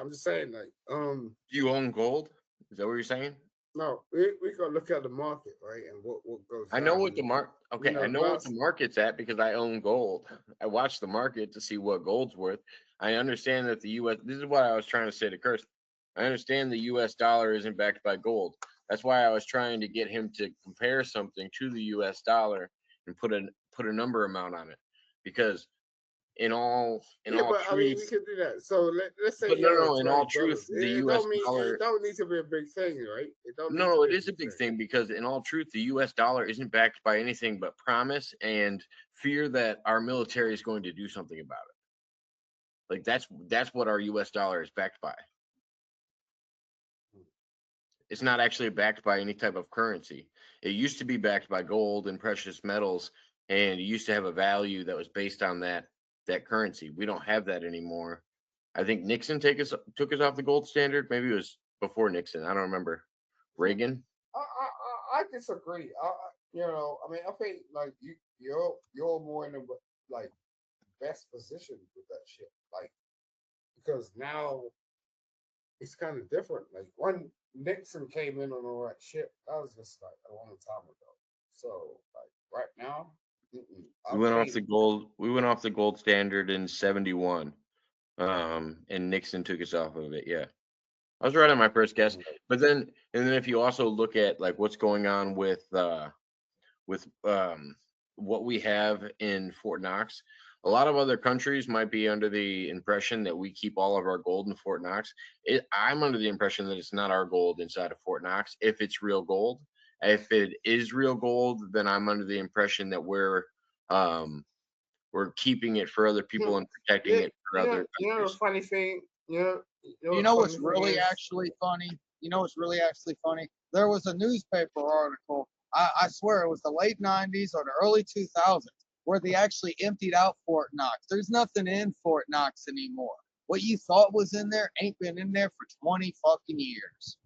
I'm just saying, like, You own gold? Is that what you're saying? no, we gotta look at the market, right, and what goes I know down. what the You okay, I know, know what the last market's at because I own gold. I watch the market to see what gold's worth. I understand that the US, this is what I was trying to say to Kirsten. I understand the US dollar isn't backed by gold. That's why I was trying to get him to compare something to the US dollar and put a number amount on it. Because in yeah, all but I mean, we truth, can do that. So let's say but you have no, in all truth, $12. the It US don't mean it dollar. don't need to be a big thing, right? It don't need to No, be it a is a big big thing. thing because in all truth, the US dollar isn't backed by anything but promise and fear that our military is going to do something about it. Like that's what our US dollar is backed by. It's not actually backed by any type of currency. It used to be backed by gold and precious metals, and it used to have a value that was based on that currency. We don't have that anymore. I think Nixon took us off the gold standard. Maybe it was before Nixon. I don't remember. Reagan. I disagree. You know, I mean, I think like you're more in the like best position with that shit, like because now it's kind of different. Like when Nixon came in on all that shit, that was just like a long time ago. So like right now, I think We went off the gold standard in 71. And Nixon took us off of it. Yeah. I was right on my first guess. But then if you also look at like what's going on with what we have in Fort Knox, a lot of other countries might be under the impression that we keep all of our gold in Fort Knox. I'm under the impression that it's not our gold inside of Fort Knox if it's real gold. If it is real gold, then I'm under the impression that um, we're keeping it for other people and protecting yeah, it for other you know the countries. funny thing, You the know funny what's thing really is, actually funny? You know what's really actually funny? There was a newspaper article, I swear it was the late 90s or the early 2000s, where they actually emptied out Fort Knox. There's nothing in Fort Knox anymore. What you thought was in there ain't been in there for 20 fucking years.